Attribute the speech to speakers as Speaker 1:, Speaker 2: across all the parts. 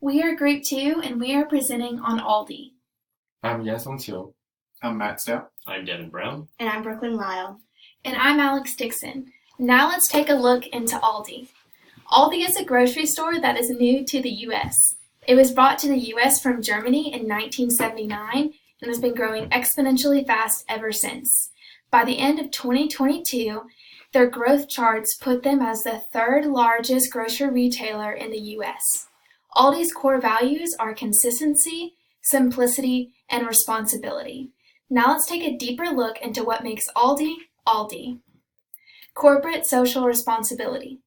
Speaker 1: We are Group 2 and we are presenting on Aldi.
Speaker 2: I'm Yan Song Qiu.
Speaker 3: I'm Matt Stout.
Speaker 4: I'm Devin Brown.
Speaker 5: And I'm Brooklyn Lyle.
Speaker 1: And I'm Alex Dixon. Now let's take a look into Aldi. Aldi is a grocery store that is new to the U.S. It was brought to the U.S. from Germany in 1979 and has been growing exponentially fast ever since. By the end of 2022, their growth charts put them as the third largest grocery retailer in the U.S. Aldi's core values are consistency, simplicity, and responsibility. Now let's take a deeper look into what makes Aldi, Aldi. Corporate social responsibility.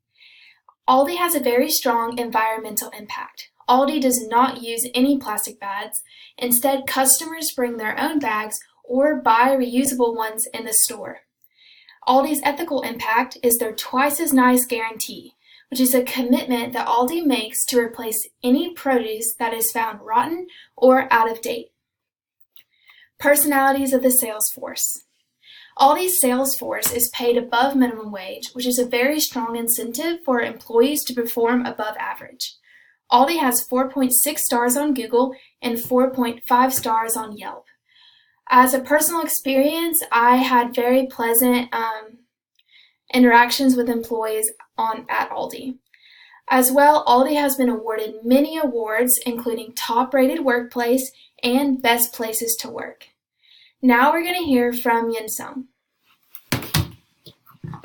Speaker 1: Aldi has a very strong environmental impact. Aldi does not use any plastic bags. Instead, customers bring their own bags or buy reusable ones in the store. Aldi's ethical impact is their twice as nice guarantee, which is a commitment that Aldi makes to replace any produce that is found rotten or out of date. Personalities of the sales force. Aldi's sales force is paid above minimum wage, which is a very strong incentive for employees to perform above average. Aldi has 4.6 stars on Google and 4.5 stars on Yelp. As a personal experience, I had very pleasant interactions with employees at Aldi. As well, Aldi has been awarded many awards, including Top Rated Workplace and Best Places to Work. Now we're going to hear from Yan Song.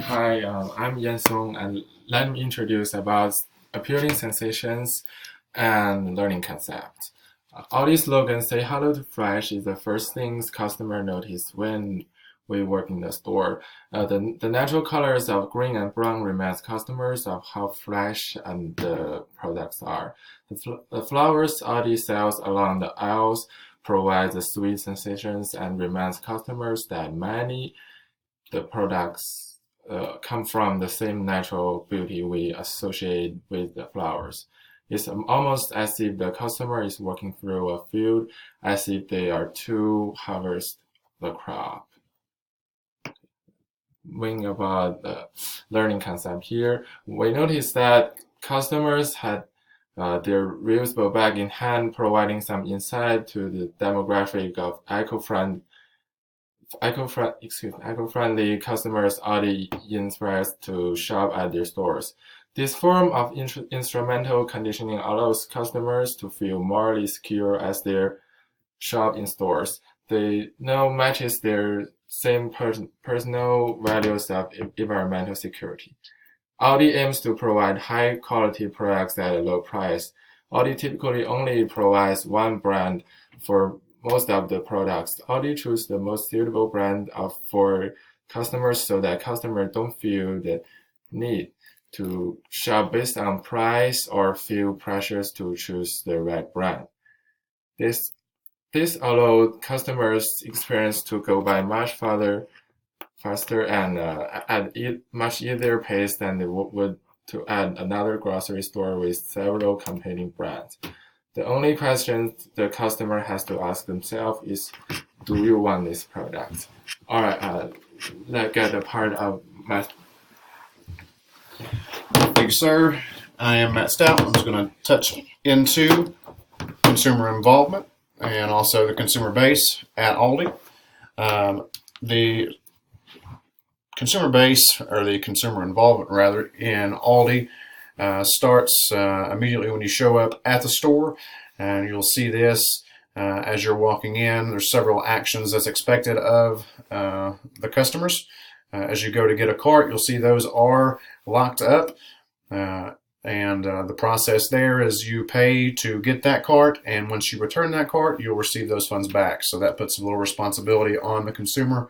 Speaker 2: Hi, I'm Yan Song, and let me introduce about appealing sensations and learning concept. Aldi's slogan, "Say hello to fresh," is the first things customers notice when we work in the store. The natural colors of green and brown reminds customers of how fresh and the products are. The flowers Aldi sells along the aisles provide the sweet sensations and reminds customers that many the products come from the same natural beauty we associate with the flowers. It's almost as if the customer is walking through a field, as if they are to harvest the crop. When about the learning concept here, we noticed that customers had their reusable bag in hand, providing some insight to the demographic of eco-friendly customers Aldi inspires to shop at their stores. This form of instrumental conditioning allows customers to feel morally secure as they shop in stores. They know matches their same personal values of environmental security. Aldi aims to provide high-quality products at a low price. Aldi typically only provides one brand for most of the products. Aldi chooses the most suitable brand for customers so that customers don't feel the need to shop based on price or feel pressures to choose the right brand. This allows customers' experience to go by much faster and at much easier pace than they would to add another grocery store with several competing brands. The only question the customer has to ask themselves is, do you want this product? All right, let's get a part of Matt.
Speaker 3: Thank you, sir. I am Matt Stout. I'm just going to touch into consumer involvement and also the consumer base at Aldi. The consumer base, or the consumer involvement rather, in Aldi starts immediately when you show up at the store, and you'll see this as you're walking in. There's several actions that's expected of the customers. As you go to get a cart, you'll see those are locked up, and the process there is you pay to get that cart, and once you return that cart, you'll receive those funds back. So that puts a little responsibility on the consumer,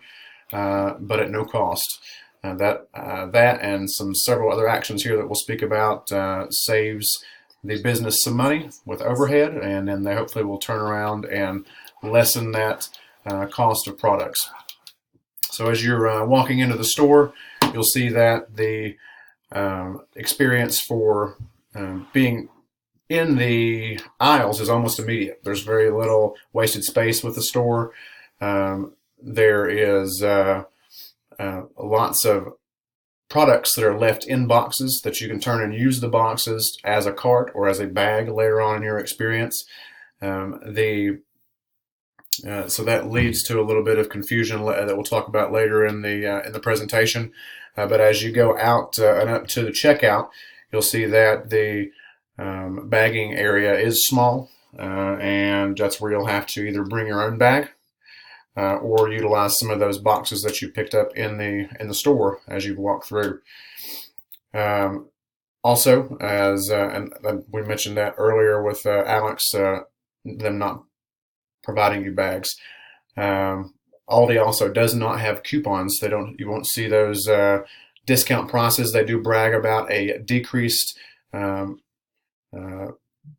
Speaker 3: but at no cost. That and several other actions here that we'll speak about saves the business some money with overhead, and then they hopefully will turn around and lessen that cost of products. So as you're walking into the store, you'll see that the experience for being in the aisles is almost immediate. There's very little wasted space with the store. There is lots of products that are left in boxes that you can turn and use the boxes as a cart or as a bag later on in your experience. So that leads to a little bit of confusion that we'll talk about later in the presentation. But as you go out and up to the checkout, you'll see that the bagging area is small, and that's where you'll have to either bring your own bag or utilize some of those boxes that you picked up in the store as you walk through. Also, as and we mentioned that earlier with Alex, them not providing you bags. Aldi also does not have coupons. You won't see those discount prices. They do brag about a decreased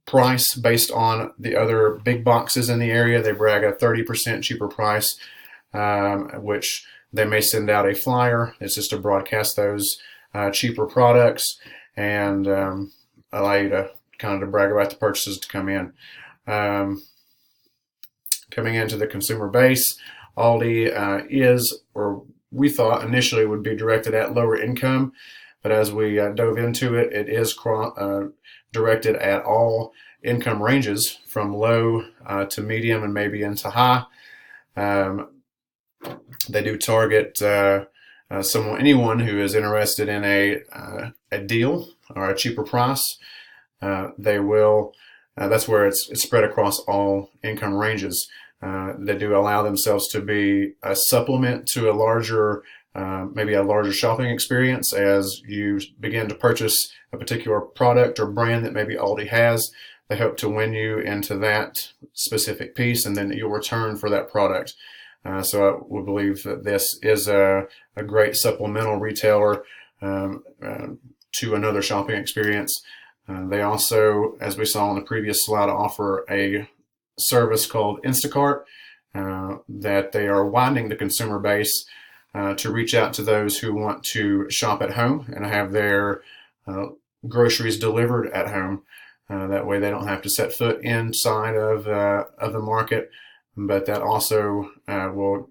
Speaker 3: price based on the other big boxes in the area. They brag a 30% cheaper price, which they may send out a flyer. It's just to broadcast those cheaper products and allow you to kind of brag about the purchases to come in. Coming into the consumer base, Aldi is, or we thought initially would be directed at lower income, but as we dove into it, it is directed at all income ranges from low to medium and maybe into high. They do target anyone who is interested in a deal or a cheaper price. They will. That's where it's spread across all income ranges. They do allow themselves to be a supplement to maybe a larger shopping experience as you begin to purchase a particular product or brand that maybe Aldi has. They hope to win you into that specific piece, and then you'll return for that product. So we believe that this is a great supplemental retailer to another shopping experience. They also, as we saw on the previous slide, offer a service called Instacart that they are widening the consumer base to reach out to those who want to shop at home and have their groceries delivered at home. That way they don't have to set foot inside of the market, but that also will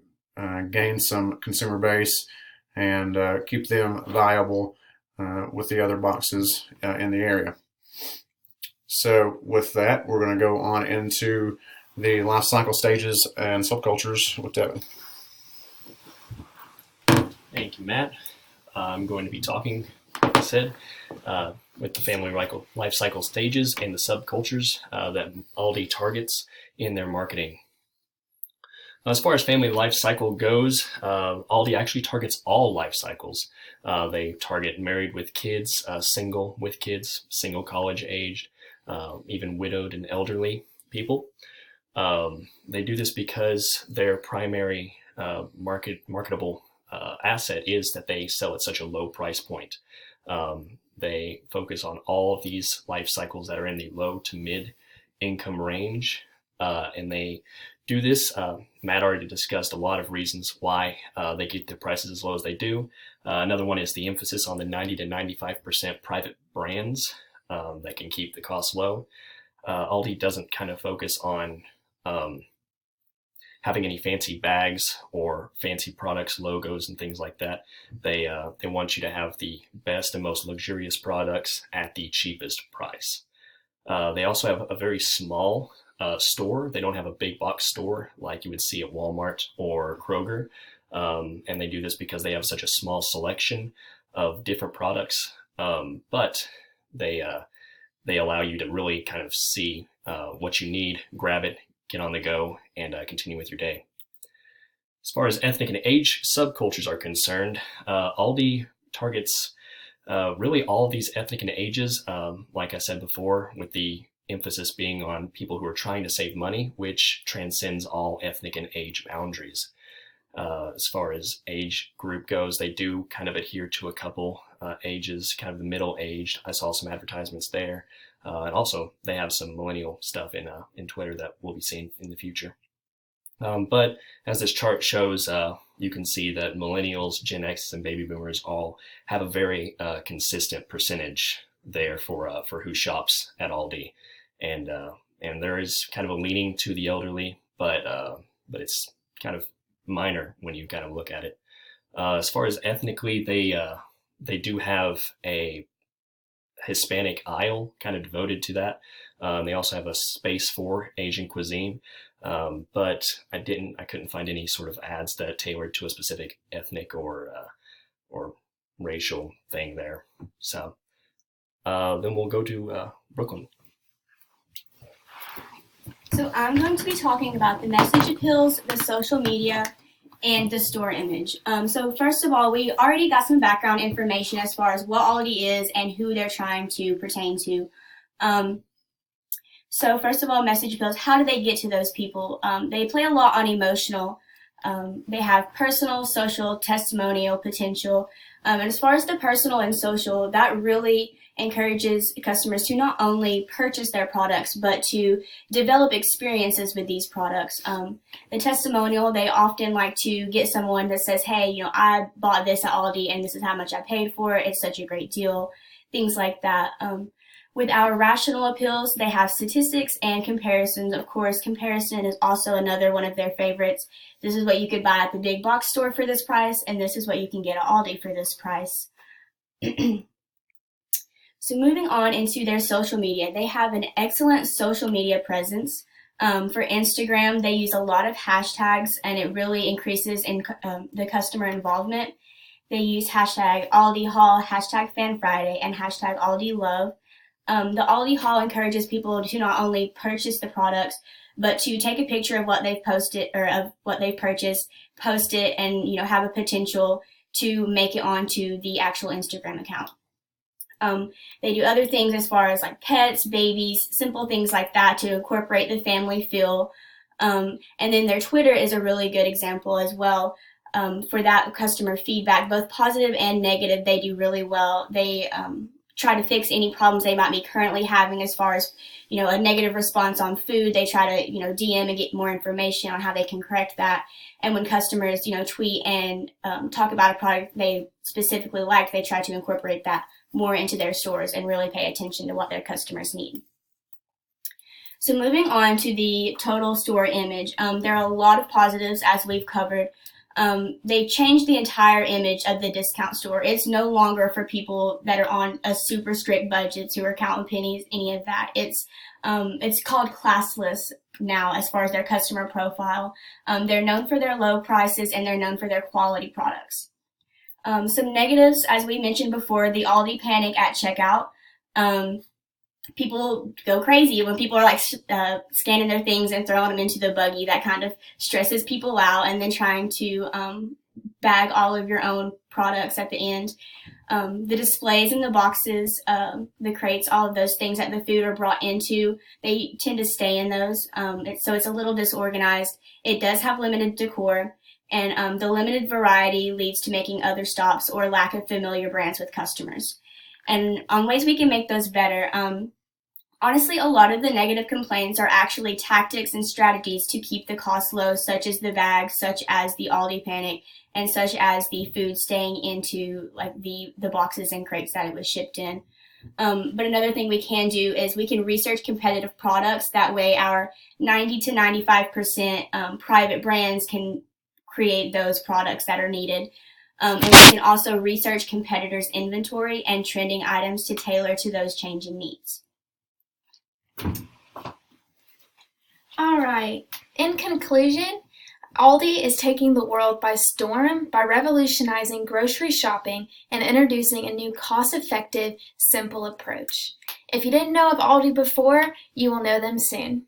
Speaker 3: gain some consumer base and keep them viable with the other boxes in the area. So with that, we're going to go on into the life cycle stages and subcultures with Devin.
Speaker 4: Thank you, Matt. I'm going to be talking, like I said, with the family life cycle stages and the subcultures that Aldi targets in their marketing. As far as family life cycle goes, Aldi actually targets all life cycles. They target married with kids, single with kids, single college aged, even widowed and elderly people. They do this because their primary marketable asset is that they sell at such a low price point. They focus on all of these life cycles that are in the low to mid income range, and they do this. Matt already discussed a lot of reasons why they keep their prices as low as they do. Another one is the emphasis on the 90 to 95% private brands that can keep the costs low. Aldi doesn't kind of focus on having any fancy bags or fancy products, logos, and things like that. They want you to have the best and most luxurious products at the cheapest price. They also have a very small store. They don't have a big box store like you would see at Walmart or Kroger. And they do this because they have such a small selection of different products. But they allow you to really kind of see what you need, grab it, get on the go, and continue with your day. As far as ethnic and age subcultures are concerned, Aldi targets really all of these ethnic and ages, like I said before, with the emphasis being on people who are trying to save money, which transcends all ethnic and age boundaries. As far as age group goes, they do kind of adhere to a couple ages, kind of the middle-aged. I saw some advertisements there. And also, they have some millennial stuff in Twitter that we'll be seeing in the future. But as this chart shows, you can see that millennials, Gen X, and baby boomers all have a very consistent percentage there for who shops at Aldi, and there is kind of a leaning to the elderly, but it's kind of minor when you kind of look at it. As far as ethnically, They do have a Hispanic aisle kind of devoted to that. They also have a space for Asian cuisine, but I couldn't find any sort of ads that tailored to a specific ethnic or racial thing there. So then we'll go to Brooklyn.
Speaker 5: So I'm going to be talking about the message appeals, the social media, and the store image. So first of all, we already got some background information as far as what Aldi is and who they're trying to pertain to. So first of all, message appeals, how do they get to those people? They play a lot on emotional. They have personal, social, testimonial, potential. And as far as the personal and social, that really encourages customers to not only purchase their products, but to develop experiences with these products. The testimonial, they often like to get someone that says, hey, I bought this at Aldi and this is how much I paid for it. It's such a great deal. Things like that. With our rational appeals, they have statistics and comparisons. Of course, comparison is also another one of their favorites. This is what you could buy at the big box store for this price, and this is what you can get at Aldi for this price. So moving on into their social media, they have an excellent social media presence. For Instagram, they use a lot of hashtags, and it really increases in the customer involvement. They use hashtag Aldi Haul, hashtag Fan Friday, and hashtag Aldi Love. The Aldi Haul encourages people to not only purchase the products, but to take a picture of what they've posted or of what they've purchased, post it, and have a potential to make it onto the actual Instagram account. They do other things as far as like pets, babies, simple things like that to incorporate the family feel. And then their Twitter is a really good example as well. For that customer feedback, both positive and negative, they do really well. They try to fix any problems they might be currently having as far as, a negative response on food. They try to, DM and get more information on how they can correct that. And when customers, tweet and talk about a product they specifically like, they try to incorporate that more into their stores and really pay attention to what their customers need. So moving on to the total store image, there are a lot of positives as we've covered. They changed the entire image of the discount store. It's no longer for people that are on a super strict budget who are counting pennies, any of that. It's called classless now as far as their customer profile. They're known for their low prices and they're known for their quality products. Some negatives, as we mentioned before, the Aldi panic at checkout. People go crazy when people are like scanning their things and throwing them into the buggy. That kind of stresses people out, and then trying to bag all of your own products at the end. The displays in the boxes, the crates, all of those things that the food are brought into, they tend to stay in those. So it's a little disorganized. It does have limited decor, and the limited variety leads to making other stops or lack of familiar brands with customers. And on ways we can make those better, honestly, a lot of the negative complaints are actually tactics and strategies to keep the cost low, such as the bags, such as the Aldi panic, and such as the food staying into like the boxes and crates that it was shipped in. But another thing we can do is we can research competitive products. That way our 90 to 95% private brands can create those products that are needed. And we can also research competitors' inventory and trending items to tailor to those changing needs.
Speaker 1: All right. In conclusion, Aldi is taking the world by storm by revolutionizing grocery shopping and introducing a new cost-effective, simple approach. If you didn't know of Aldi before, you will know them soon.